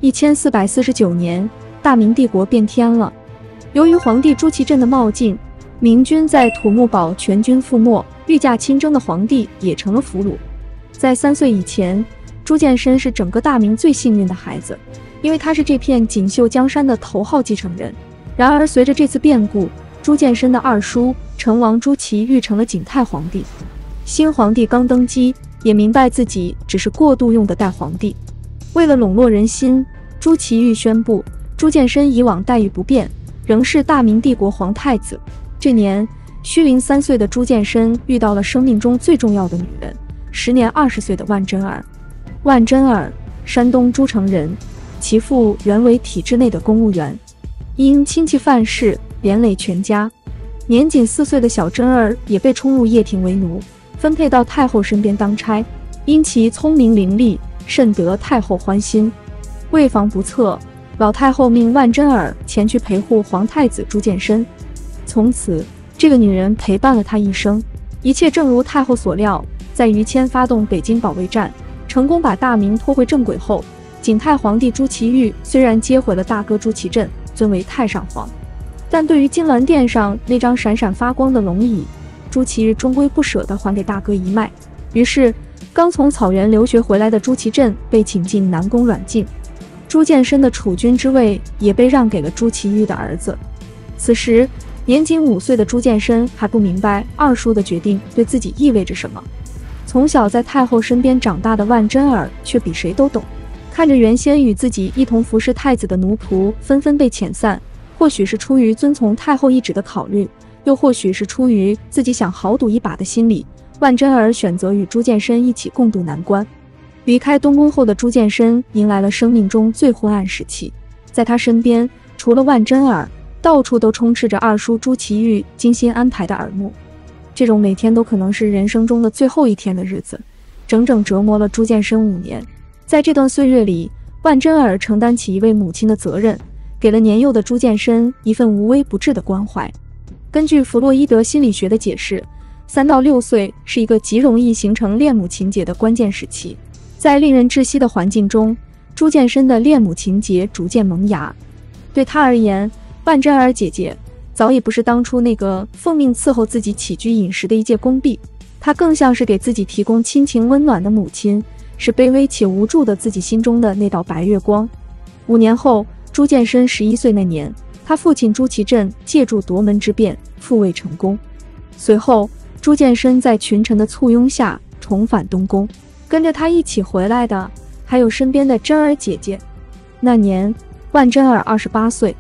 1449年，大明帝国变天了。由于皇帝朱祁镇的冒进，明军在土木堡全军覆没，御驾亲征的皇帝也成了俘虏。在3岁以前，朱见深是整个大明最幸运的孩子，因为他是这片锦绣江山的头号继承人。然而，随着这次变故，朱见深的二叔成王朱祁钰成了景泰皇帝。新皇帝刚登基，也明白自己只是过渡用的代皇帝。为了笼络人心，朱祁钰宣布朱见深以往待遇不变，仍是大明帝国皇太子。这年，虚龄3岁的朱见深遇到了生命中最重要的女人，时年20岁的万贞儿。万贞儿，山东诸城人，其父原为体制内的公务员，因亲戚犯事连累全家。年仅4岁的小贞儿也被充入掖庭为奴，分配到太后身边当差。因其聪明伶俐，甚得太后欢心。为防不测，老太后命万贞儿前去陪护皇太子朱见深。从此，这个女人陪伴了他一生。一切正如太后所料，在于谦发动北京保卫战，成功把大明拖回正轨后，景泰皇帝朱祁钰虽然接回了大哥朱祁镇，尊为太上皇，但对于金銮殿上那张闪闪发光的龙椅，朱祁钰终归不舍得还给大哥一脉。于是，刚从草原留学回来的朱祁镇被请进南宫软禁，朱见深的储君之位也被让给了朱祁钰的儿子。此时，年仅5岁的朱见深还不明白二叔的决定对自己意味着什么。从小在太后身边长大的万贞儿却比谁都懂，看着原先与自己一同服侍太子的奴仆纷纷被遣散，或许是出于遵从太后懿旨的考虑，又或许是出于自己想豪赌一把的心理，万贞儿选择与朱见深一起共度难关。离开东宫后的朱见深迎来了生命中最昏暗时期，在他身边，除了万贞儿，到处都充斥着二叔朱祁钰精心安排的耳目。这种每天都可能是人生中的最后一天的日子，整整折磨了朱见深5年。在这段岁月里，万贞儿承担起一位母亲的责任，给了年幼的朱见深一份无微不至的关怀。根据弗洛伊德心理学的解释，3到6岁是一个极容易形成恋母情节的关键时期。在令人窒息的环境中，朱见深的恋母情节逐渐萌芽。对他而言，万贞儿姐姐早已不是当初那个奉命伺候自己起居饮食的一介宫婢，她更像是给自己提供亲情温暖的母亲，是卑微且无助的自己心中的那道白月光。5年后，朱见深11岁那年，他父亲朱祁镇借助夺门之变复位成功。随后，朱见深在群臣的簇拥下重返东宫，跟着他一起回来的还有身边的贞儿姐姐。那年，万贞儿28岁，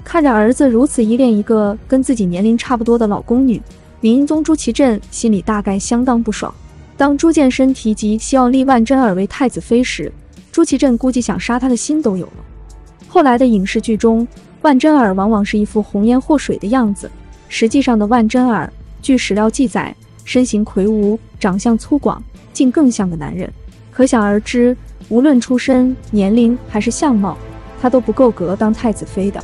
看着儿子如此依恋一个跟自己年龄差不多的老宫女，明英宗朱祁镇心里大概相当不爽。当朱见深提及希望立万贞儿为太子妃时，朱祁镇估计想杀他的心都有了。后来的影视剧中，万贞儿往往是一副红颜祸水的样子，实际上的万贞儿，据史料记载，身形魁梧，长相粗犷，竟更像个男人。可想而知，无论出身、年龄还是相貌，他都不够格当太子妃的。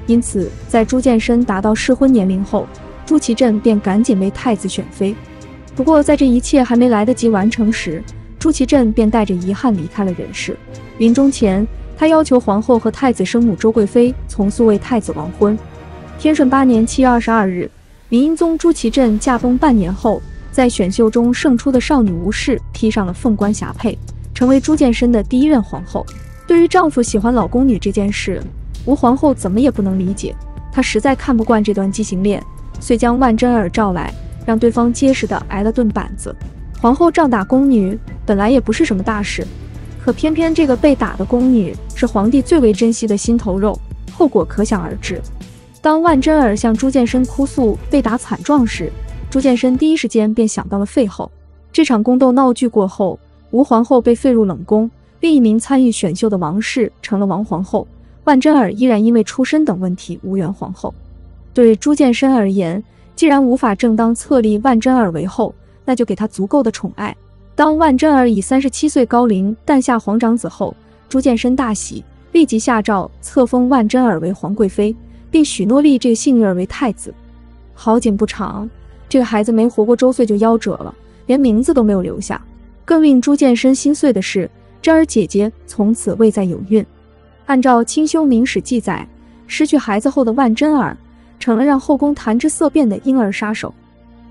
因此，在朱见深达到适婚年龄后，朱祁镇便赶紧为太子选妃。不过，在这一切还没来得及完成时，朱祁镇便带着遗憾离开了人世。临终前，他要求皇后和太子生母周贵妃从速为太子王婚。天顺8年7月22日，明英宗朱祁镇驾崩半年后，在选秀中胜出的少女吴氏披上了凤冠霞帔，成为朱见深的第1任皇后。对于丈夫喜欢老宫女这件事，吴皇后怎么也不能理解，她实在看不惯这段畸形恋，遂将万贞儿召来，让对方结实地挨了顿板子。皇后杖打宫女本来也不是什么大事，可偏偏这个被打的宫女是皇帝最为珍惜的心头肉，后果可想而知。当万贞儿向朱见深哭诉被打惨状时，朱见深第一时间便想到了废后。这场宫斗闹剧过后，吴皇后被废入冷宫，另一名参与选秀的王氏成了王皇后，万贞儿依然因为出身等问题无缘皇后。对朱见深而言，既然无法正当册立万贞儿为后，那就给她足够的宠爱。当万贞儿以37岁高龄诞下皇长子后，朱见深大喜，立即下诏册封万贞儿为皇贵妃，并许诺立这个幸运儿为太子。好景不长，这个孩子没活过周岁就夭折了，连名字都没有留下。更令朱见深心碎的是，贞儿姐姐从此未再有孕。按照清修明史记载，失去孩子后的万贞儿成了让后宫谈之色变的婴儿杀手。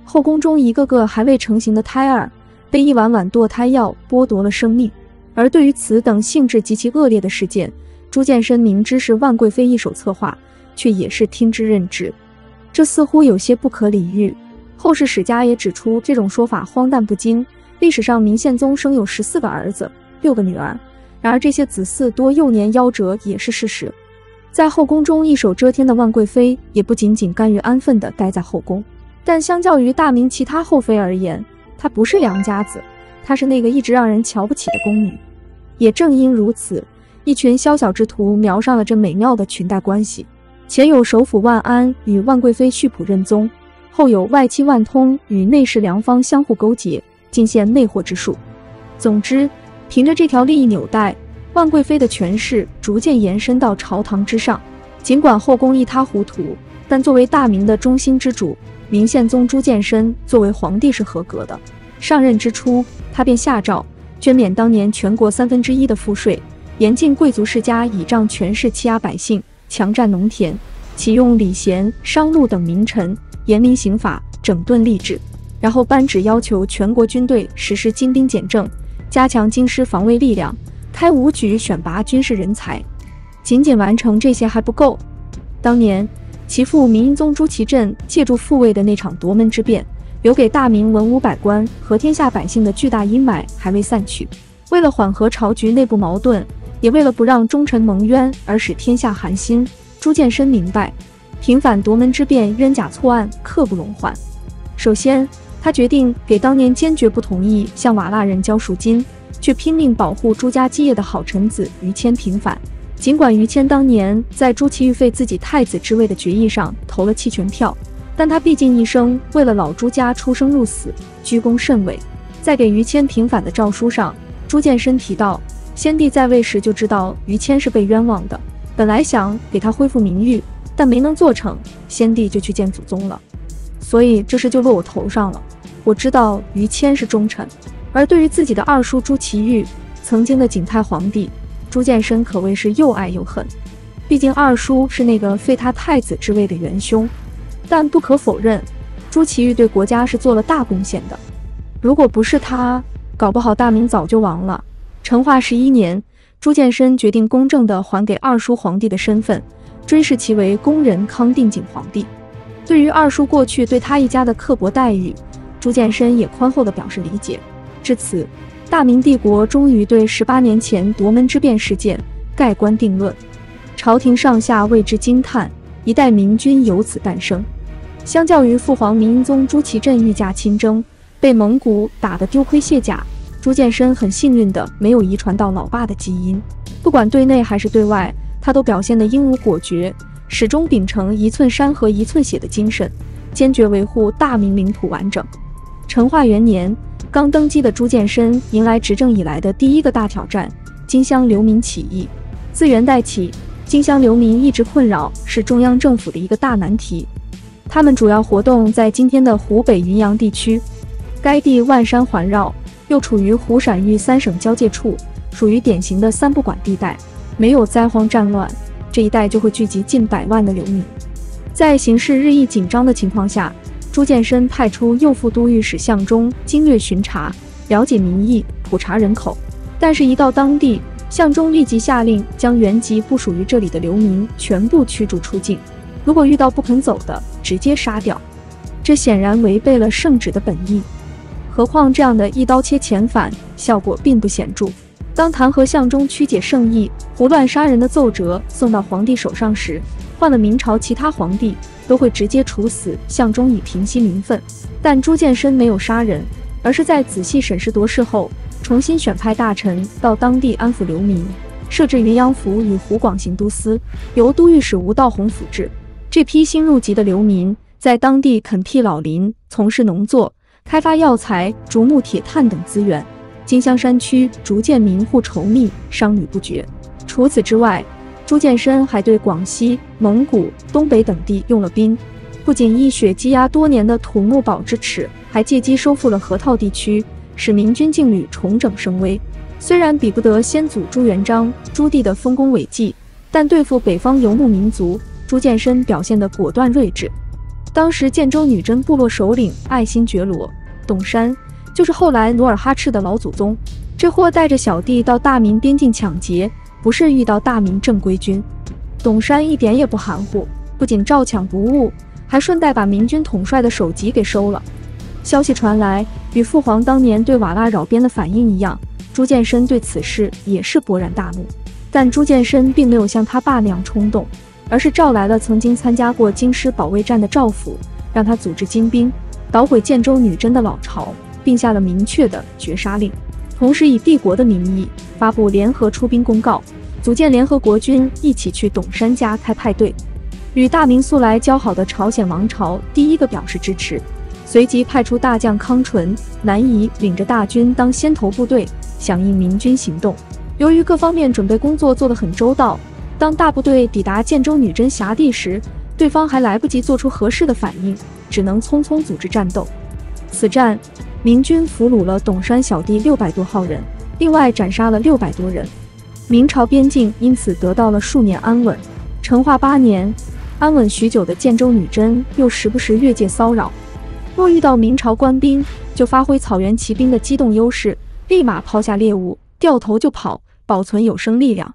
后宫中一个个还未成型的胎儿被一碗碗堕胎药剥夺了生命。而对于此等性质极其恶劣的事件，朱见深明知是万贵妃一手策划，却也是听之任之，这似乎有些不可理喻。后世史家也指出这种说法荒诞不经。历史上明宪宗生有14个儿子，6个女儿，然而这些子嗣多幼年夭折也是事实。在后宫中一手遮天的万贵妃也不仅仅甘于安分地待在后宫，但相较于大明其他后妃而言，她不是良家子，她是那个一直让人瞧不起的宫女。也正因如此，一群宵小之徒瞄上了这美妙的裙带关系。前有首辅万安与万贵妃续谱认宗，后有外戚万通与内侍梁芳相互勾结，尽现魅惑之术。总之，凭着这条利益纽带，万贵妃的权势逐渐延伸到朝堂之上。尽管后宫一塌糊涂，但作为大明的中心之主，明宪宗朱见深作为皇帝是合格的。上任之初，他便下诏捐免当年全国1/3的赋税，严禁贵族世家倚仗权势欺压百姓，强占农田，启用礼贤、商禄等名臣，严明刑法，整顿吏治。然后颁旨要求全国军队实施精兵简政，加强京师防卫力量，开武举选拔军事人才。仅仅完成这些还不够。当年其父明英宗朱祁镇借助复位的那场夺门之变，留给大明文武百官和天下百姓的巨大阴霾还未散去。为了缓和朝局内部矛盾，也为了不让忠臣蒙冤而使天下寒心，朱见深明白，平反夺门之变冤假错案刻不容缓。首先，他决定给当年坚决不同意向瓦剌人交赎金，却拼命保护朱家基业的好臣子于谦平反。尽管于谦当年在朱祁钰废自己太子之位的决议上投了弃权票，但他毕竟一生为了老朱家出生入死，居功甚伟。在给于谦平反的诏书上，朱见深提到，先帝在位时就知道于谦是被冤枉的，本来想给他恢复名誉，但没能做成，先帝就去见祖宗了，所以这事就落我头上了。我知道于谦是忠臣。而对于自己的二叔朱祁钰，曾经的景泰皇帝，朱见深可谓是又爱又恨。毕竟二叔是那个废他太子之位的元凶，但不可否认，朱祁钰对国家是做了大贡献的。如果不是他，搞不好大明早就亡了。成化11年，朱见深决定公正地还给二叔皇帝的身份，追谥其为恭仁康定景皇帝。对于二叔过去对他一家的刻薄待遇，朱见深也宽厚地表示理解。至此，大明帝国终于对18年前夺门之变事件盖棺定论，朝廷上下为之惊叹，一代明君由此诞生。相较于父皇明英宗朱祁镇御驾亲征，被蒙古打得丢盔卸甲，朱见深很幸运的没有遗传到老爸的基因。不管对内还是对外，他都表现得英武果决，始终秉承一寸山河一寸血的精神，坚决维护大明领土完整。成化元年，刚登基的朱见深迎来执政以来的第一个大挑战——荆襄流民起义。自元代起，荆襄流民一直困扰是中央政府的一个大难题。他们主要活动在今天的湖北云阳地区，该地万山环绕，又处于湖陕豫3省交界处，属于典型的三不管地带。没有灾荒战乱，这一带就会聚集近100万的流民。在形势日益紧张的情况下，朱见深派出右副都御史向忠经略巡查，了解民意，普查人口。但是，一到当地，向忠立即下令将原籍不属于这里的流民全部驱逐出境，如果遇到不肯走的，直接杀掉。这显然违背了圣旨的本意。何况这样的一刀切遣返效果并不显著。当弹劾向忠曲解圣意、胡乱杀人的奏折送到皇帝手上时，换了明朝其他皇帝都会直接处死向忠以平息民愤。但朱见深没有杀人，而是在仔细审视夺事后，重新选派大臣到当地安抚流民，设置云阳府与湖广行都司，由都御史吴道宏辅治。这批新入籍的流民在当地垦辟老林，从事农作，开发药材、竹木、铁炭等资源。荆襄山区逐渐民户稠密，商旅不绝。除此之外，朱见深还对广西、蒙古、东北等地用了兵，不仅一雪积压多年的土木堡之耻，还借机收复了河套地区，使明军劲旅重整声威。虽然比不得先祖朱元璋、朱棣的丰功伟绩，但对付北方游牧民族，朱见深表现得果断睿智。当时建州女真部落首领爱新觉罗董山，就是后来努尔哈赤的老祖宗。这货带着小弟到大明边境抢劫，不慎遇到大明正规军。董山一点也不含糊，不仅照抢不误，还顺带把明军统帅的首级给收了。消息传来，与父皇当年对瓦剌扰边的反应一样，朱见深对此事也是勃然大怒。但朱见深并没有像他爸那样冲动，而是召来了曾经参加过京师保卫战的赵府，让他组织精兵，捣毁建州女真的老巢，并下了明确的绝杀令。同时以帝国的名义发布联合出兵公告，组建联合国军，一起去董山家开派对。与大明素来交好的朝鲜王朝第一个表示支持，随即派出大将康纯、南夷领着大军当先头部队，响应明军行动。由于各方面准备工作做得很周到，当大部队抵达建州女真辖地时，对方还来不及做出合适的反应，只能匆匆组织战斗。此战，明军俘虏了董山小弟600多号人，另外斩杀了600多人。明朝边境因此得到了数年安稳。成化8年，安稳许久的建州女真又时不时越界骚扰，若遇到明朝官兵，就发挥草原骑兵的机动优势，立马抛下猎物，掉头就跑，保存有生力量。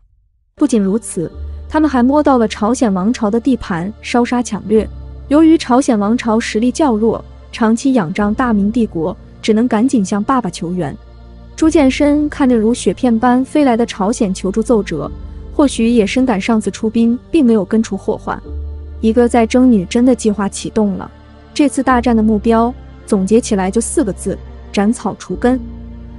不仅如此，他们还摸到了朝鲜王朝的地盘，烧杀抢掠。由于朝鲜王朝实力较弱，长期仰仗大明帝国，只能赶紧向爸爸求援。朱见深看着如雪片般飞来的朝鲜求助奏折，或许也深感上次出兵并没有根除祸患，一个在征女真的计划启动了。这次大战的目标总结起来就4个字：斩草除根。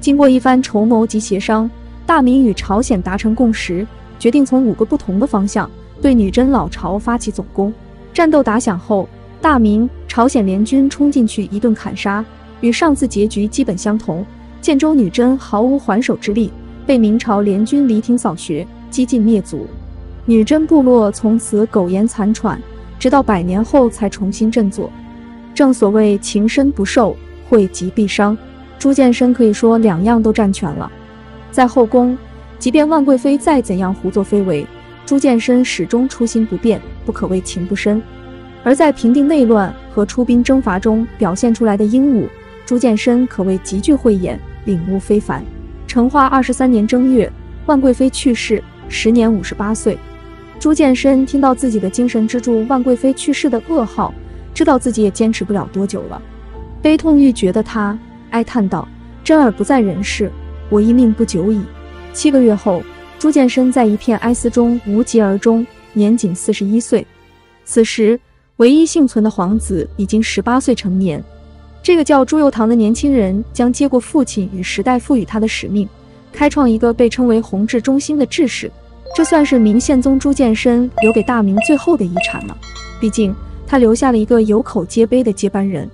经过一番筹谋及协商，大明与朝鲜达成共识，决定从5个不同的方向对女真老巢发起总攻。战斗打响后，大明、朝鲜联军冲进去一顿砍杀，与上次结局基本相同。建州女真毫无还手之力，被明朝联军离庭扫穴，几近灭族。女真部落从此苟延残喘，直到100年后才重新振作。正所谓情深不寿，惠及必伤。朱见深可以说2样都占全了。在后宫，即便万贵妃再怎样胡作非为，朱见深始终初心不变，不可谓情不深。而在平定内乱和出兵征伐中表现出来的英武，朱见深可谓极具慧眼，领悟非凡。成化23年正月，万贵妃去世，时年58岁。朱见深听到自己的精神支柱万贵妃去世的噩耗，知道自己也坚持不了多久了。悲痛欲绝的他哀叹道：“真儿不在人世，我一命不久矣。”7个月后，朱见深在一片哀思中无疾而终，年仅41岁。此时，唯一幸存的皇子已经18岁成年。这个叫朱佑樘的年轻人将接过父亲与时代赋予他的使命，开创一个被称为弘治中兴的治世。这算是明宪宗朱见深留给大明最后的遗产了。毕竟，他留下了一个有口皆碑的接班人。